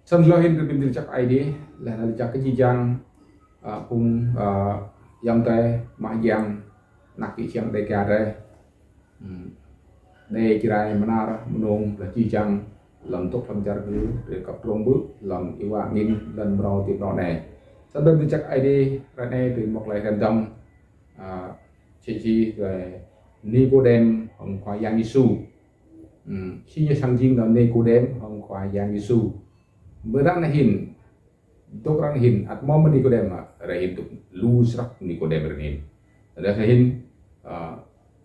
Sân lo hin cái bình chắc ID là chắc cái gì rằng cùng yang teh mah yang nak yang dekade đây chỉ là menar menung là chi rằng làm tốt làm jar dulu để cặp rong bước làm yêu ngin lần rau tiếp đó này sân bình chắc ID ra này từ một lại random chi về Nicodem hồng khoa yang Giêsu khi như sang jing là Nicodem hồng khoa yang Giêsu berang nahin dokran hin at moment Nicodem rahin tu lose rak Nicodem rahin ada rahin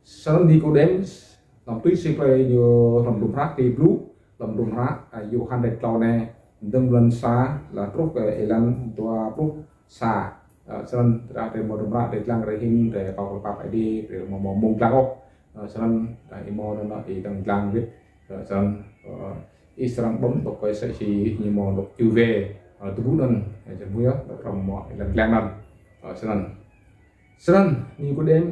salam Nicodem làm tuy sĩ play như làm đúng rak thì blue làm đúng rak ayu handai clown deng lần xa là trúc elan tua trúc xa salam ra để một đúng rak để lang rahin để vào vào ID để một mông lang ốc salam đại mo nó thì đang lang biết salam Israel bấm bọc cái sợi chỉ như mòn bọc chu về từ bút lần chẳng vui á trong mọi lần lang lần sân như có đến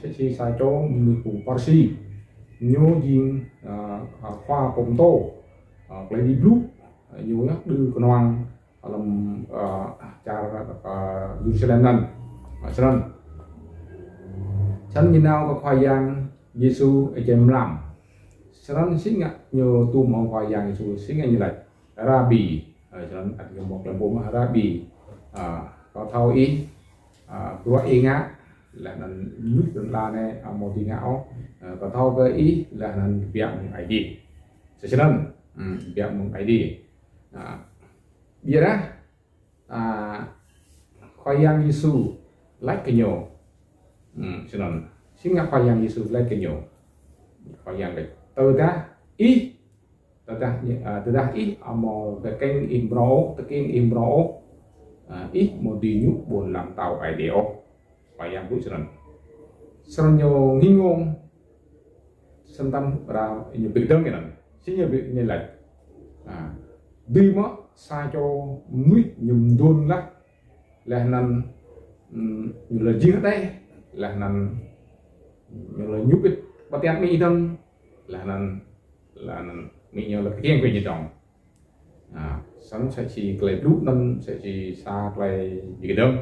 sẽ chỉ sai cho người cùng Parsi nhô diên khoa công tô lấy đi blue nhô nhắc đưa con hoàng làm cha Jerusalem lần sân như nào có khoa giang Giêsu ở trên làm sân sinh ngạ nhiều tu mong khoa giang Giêsu sinh ngạ như này Rabbi sân ada một lần bốn Rabbi có thao ý của ý ngã là nền nước gần là này một tiếng ngạo có thao cái ý là nền việc ai đi cho nên việc ai đi bây giờ khoa giang Giêsu lấy cái nhiều cho nên sinh ngạ khoa giang Giêsu lấy cái nhiều khoa giang đấy từ ta ý từ ta ý một cái kênh Imbro ít một tí nhúc buồn làm tàu ai đéo và yang bút sân nhiều nghi ngôn sân tâm ra nhiều bị đơn này xin nhiều bị như là đi mất sai cho nuôi nhầm đôn là nằm như là riêng đây là nằm như là nhúc biết bắt tiền mi thân là nằm mi nhiều là kiêng về như trọng sẵn sẽ chỉ lấy lúc năm sẽ chỉ xa lấy gì đâu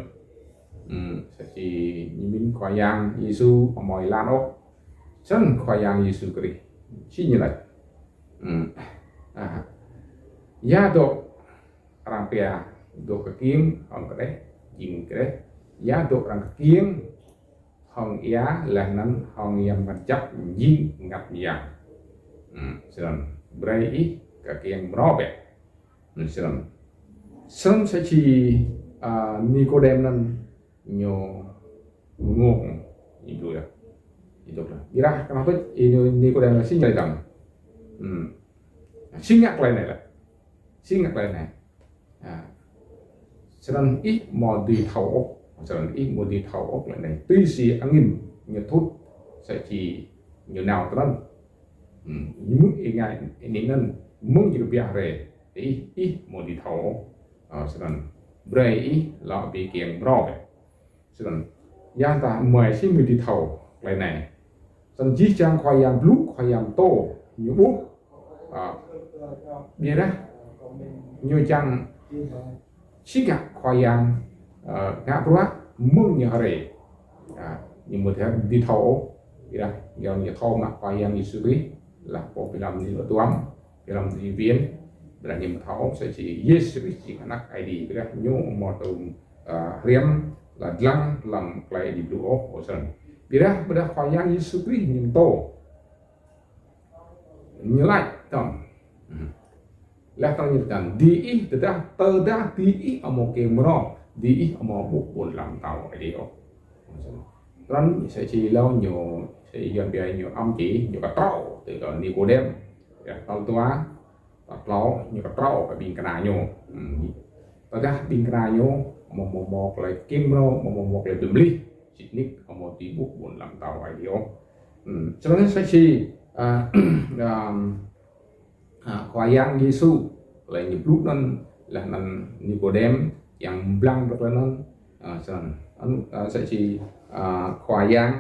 sẽ chỉ như mình khoa giang Giêsu ở mọi lan ốc sẵn khoa giang Giêsu kiri chỉ như này ya độ rampia độ cái kiêng hồng cái đấy chìm cái đấy ya độ rằng kiêng hồng ya là nắn hồng yam vật chất dinh ngập dạng sẵn bray ý cái kiêng robe sân sẽ chỉ Nicodem nan nhiều ngộ itu ya kira kenapa Nicodem là sinh nhật rằng sinh nhật này sân ít mò đi thầu ốc lại này tuy si angin nhật thút sẽ chỉ nhiều nào đó những ý ngại nên muốn gì được về ý một đi thầu sân bray ý là bị kiện robe sân giang ta mời xin mình đi thầu lại này sân chỉ trang khoai yam blue khoai yam tô nhiều bút bia đó nhiều trang chỉ cả khoai yam ngã búa mương nhà rể nhưng mà theo đi thầu bia đó giờ nhà thầu mà khoai yam như xử lý là bộ phải làm gì ở tuắm phải làm gì viên là niềm tháo sẽ chỉ Giêsu chỉ anak ID cái nhũ một từ riêng là lăng làm cái đi blue off ở sân bây giờ khoa yang Giêsu Christ niềm tô nhớ lại tổng là tao nhớ rằng đi từ đó từ đó đi ở một cái món đi ở một bộ buồn làm tàu ID off rắn sẽ chỉ lâu nhiều sẽ dần dần nhiều ông chỉ nhiều cả tàu từ đó Nicodem tàu tua tlo như trâu phải bình cái nhau tao đã bình cái nhau một lại kim nó một lại đùm ly chỉ nick một tí bút buồn làm tàu ai điều cho nên sẽ chi khoa yang Giêsu lại nhập lúc nó là Nicodem yang blang rất là nó sẽ chi khoa yang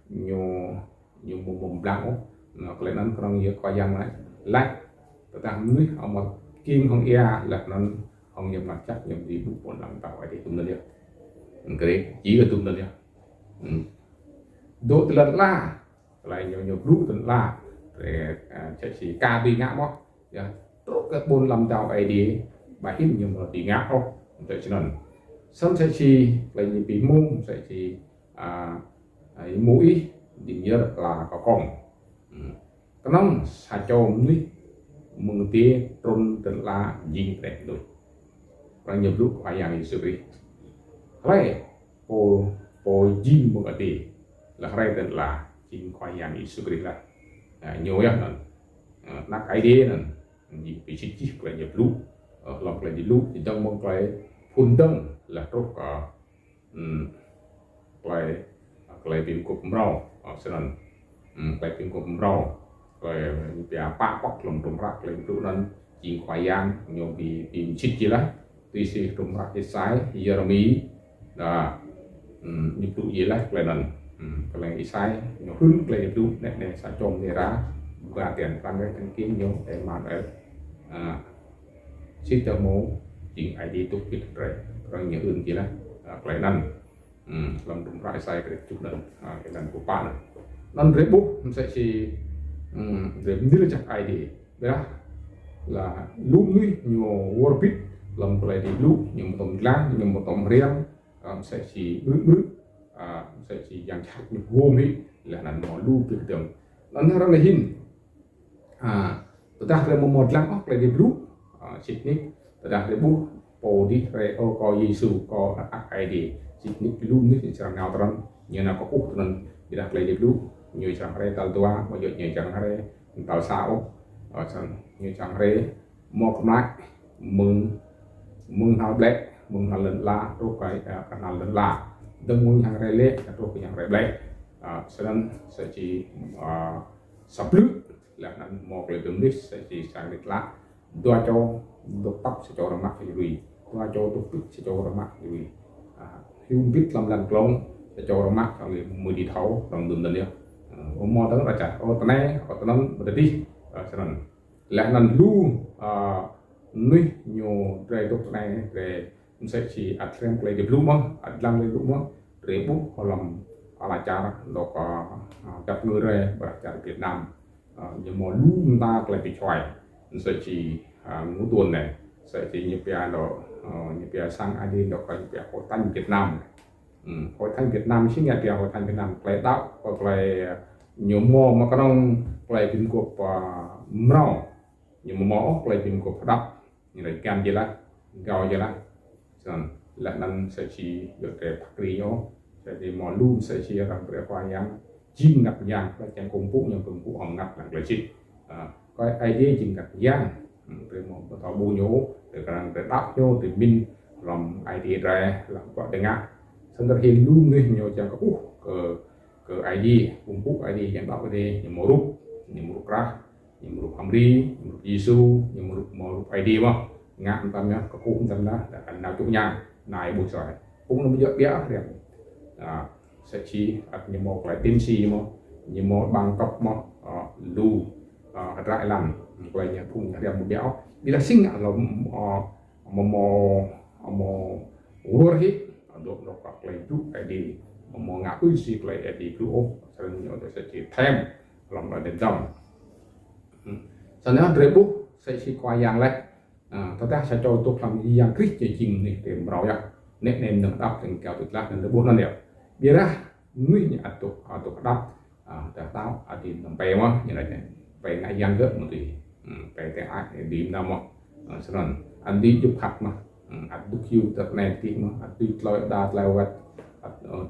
nhiều một blang nó lại nó còn nhiều khoa yang lại ta nuôi ông một kim không ia là nó không nhập mặt chắc nhập gì bút buồn làm tàu ai thì tụm lên cái chỉ là tụm lên độ lần la lại nhiều lúc lần la để chỉ ca bị ngã mất tốt các bốn làm tàu ai đi bài ít nhiều mà bị ngã không để cho nên sân sẽ chỉ là những bị mông sẽ chỉ mũi thì nhớ là có còng cái nóng xả trộm đi mừng tia trôn tận la dính đẹp rồi và nhiều lúc phải làm sự gì vậy po dính một cái là hay tận là dính phải làm sự gì là nhiều nhất là nát cái đế là gì bị chích chích là nhiều lúc lọc là nhiều lúc thì trong một cái phun tông là tốt cả lại viêm cục rau cho nên lại viêm cục rau rồi bia pa bóc lồng trồng rác lên tụ nên chỉ khoai yang nhiều bị tìm chích gì đấy tuy sĩ trồng rác cái sái Jeremy là những tụ gì đấy lại nên cái này cái sái nó hứng lại tụ này sẽ trồng để ra và tiền tăng cái thanh kiếm nhiều để mà để xích cho mố chỉ ai đi tụ kịch rồi nhiều hơn gì đấy lại nên làm trồng rác sái cái chút lần cái lần của bạn nên rễ bút sẽ chỉ để như chắc ai đi đó là lúc nuôi nhiều orbit làm lại đi lúc nhiều một tầm lang nhiều một tầm riêng sẽ chỉ bước sẽ chỉ dàn chắc những gồm hết là nó lưu việc tưởng nó rất là hin ta là một lang óc lại đi lúc chỉ nick ta để bút bồ đi rồi có Giêsu có ai đi chỉ nick lúc nước thì chẳng nào tròn như nào có úc tròn thì đặt lại đi lúc nhiều chẳng hay tàu tua mà nhiều chẳng hay tàu sao ở trong nhiều chẳng hay một cái mừng hào lệ mừng hào lần la rồi cái nào lần la đừng mừng hàng hay lệ rồi cái hàng hay lệ cho nên sẽ chỉ sắp lướt là một cái đường list sẽ chỉ sang lịch lá đua cho đột tóc sẽ cho nó mắc cái gì đua cho đột tóc sẽ cho nó mắc cái gì hưu viết làm lần clone sẽ cho nó mắc cái mười đi thấu bằng đường lần liêu mò tới là chả ô tao này ô tao nó bật đi cho nên là lần lu nuôi nhiều rễ tốt này để sẽ chỉ ăn thêm cái gì luôn mà ăn làm cái luôn mà rễ bút hoặc làm là chả nó có gặp người rễ và chả Việt Nam nhưng mà lu ta lại bị xoài sẽ chỉ ngũ tuần này sẽ chỉ như bây giờ như bây giờ sang ai đi nó có như bây giờ hội thanh Việt Nam hội thanh Việt Nam chính là bây hội thanh Việt Nam lại đạo hoặc là nhiều mò mà có đông lại tìm cuộc mỏ nhiều mỏ lại tìm cuộc đắp như là cam gì lá gạo gì lá rồi lại nên sẽ chỉ được để phát triển nhau sẽ thì mỏ luôn sẽ chỉ rằng để qua yang chim ngập giang và chẳng cùng phụ hồng ngập là chỉ coi ai đi chim ngập giang để một tàu bu nhố để rằng để đắp nhau để min làm ai đi ra làm gọi để ngã xong rồi hiện luôn người nhiều chẳng có ke ID kumpuk ID yang tak boleh yang muruk rah yang muruk Amri yang muruk Yesu yang muruk ID mah ngạn tamnya ke kum tamna dan nào chung nhà này buổi sáng cũng là một việc bé đẹp sẽ chỉ như một lại tiên si mà như một bằng cấp mà lu rải làm quay nhà phun đẹp một béo bila sinh là một udah hit untuk nokak lại chút ID mà ngã ư xịt lại đi cứu ốp cho nên nó sẽ chỉ thêm lòng là đến dòng sau đó rễ bút sẽ chỉ qua giang lại ta sẽ cho tôi làm giang kích để chỉnh này để bảo ya nét nền được đắp thành kéo từ lát đến bốn năm đẹp bây ra nguy nhà tục đắp để tao đi làm bè mà như này bè ngay giang gớt một tí bè cái ai để đi nào mà cho nên anh đi chụp hạt mà anh đúc yêu thật này tí mà anh đi lôi đa leo vật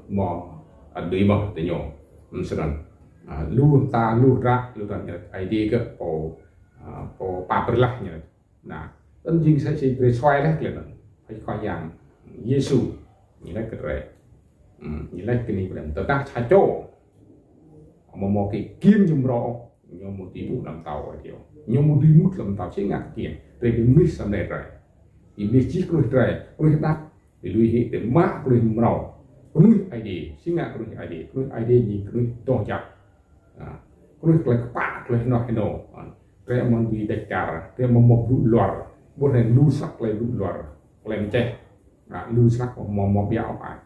mò đi mà để nhổ cho nên lu ta lu ra lu ra ID ke po paper lah nah dan jing saya si xoay đấy liền phải coi yang Giêsu như là cái này như là cái này làm tao tác cha chỗ một cái kim nhung rõ nhung một tí bút làm tàu ở điều nhung một tí bút làm tàu chế ngạc kiện để cái mít làm đẹp rồi thì mít chỉ có đắt để lui hệ để mã rồi màu có ID chế ngạc rồi ID gì rồi to chặt có là các rồi nói nổ rồi mình bị đại cả rồi mình một lũ loạn buat yang lu sak lay lu luar lenceh lu sak mau biar apa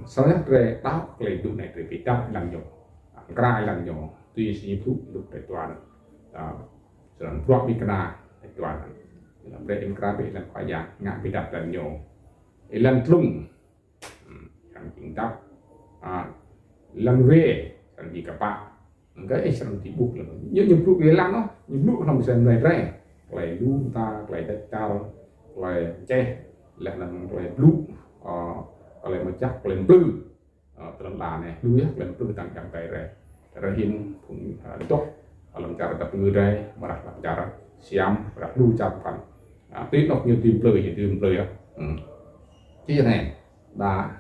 soalnya tre tao lay du này tre pita lang yo krai lang yo tuy si thu lu tre tuan sedang buat di kena tuan làm đây em krai bị làm khoai giang ngã bị đặt lang yo lang tlung yang chính tao lang ve yang di kapak cái yang di buk lah những buk lang nó những buk làm sao này re lại lu ta lại đất cao lại che lại là lại lu lại mà chắc lên tư tận là này lu nhất lên tư tăng càng tay rồi rồi hiện cũng tốt làm cara tập người đây mà đặt làm cara siam đặt lu chặt phần tí nó nhiều tìm lời thì tìm lời đó chứ này đã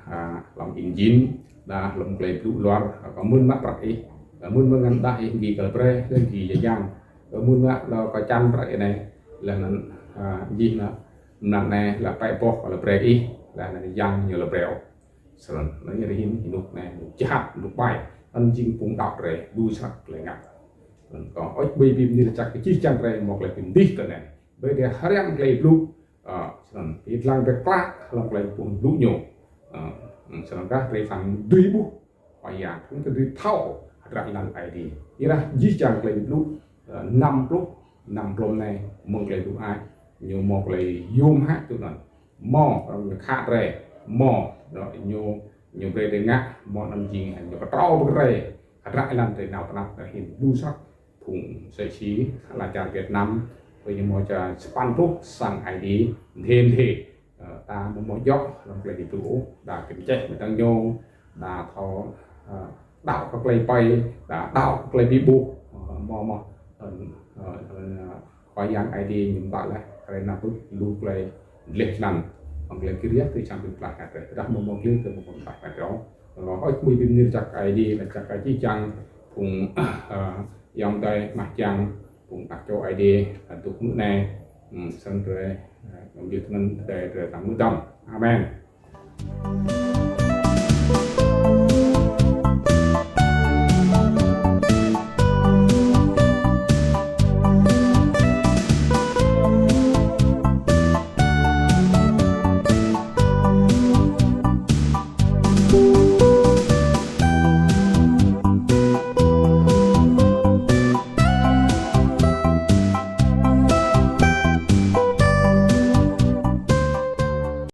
làm engine đã làm play lu loan có muốn mắt rồi muốn ngăn đại gì cờ pre lên gì vậy giang muốn là có chăn vậy này là gì nó nằm này là phải bỏ là pre đi là giang nhiều là breo sờn nó như là hình nục này chặt nục bay anh chinh cũng đọc rồi đu sắc lại ngặt còn ớt baby như là chắc cái chiếc chăn này một là tìm đi từ này bây giờ harian play blue sờn thì làm việc khác làm play cũng blue nhiều sờn các play phẳng duy bu phải dạng cũng cái duy thao ra làm ai đi như là chiếc chăn play blue năm plom này một play blue ai nhiều một play zoom hát tụi nó mò khát rồi mò rồi nhiều về để ngã mò làm gì nhiều cái trâu bự rồi ra làm thế nào ta là hiện đu sắc thùng sợi chí là trà Việt Nam với những món trà span thuốc sang ID thêm thì ta một gió làm cái gì tủ đã kiểm tra người ta nhô đã thọ đạo các lấy bay đã đạo các lấy bị bu mò khoai yang ID những bạn là cái nào cũng lưu lấy lệch nằm bằng cái kia thì chẳng được lại cái đặt một kia từ một lại cái đó nó có mùi bên như chặt ID là chặt cái chi chăng cùng dòng tay mặt chăng cùng đặt cho ID là tục ngữ này xong rồi làm việc nên để 80 đồng amen.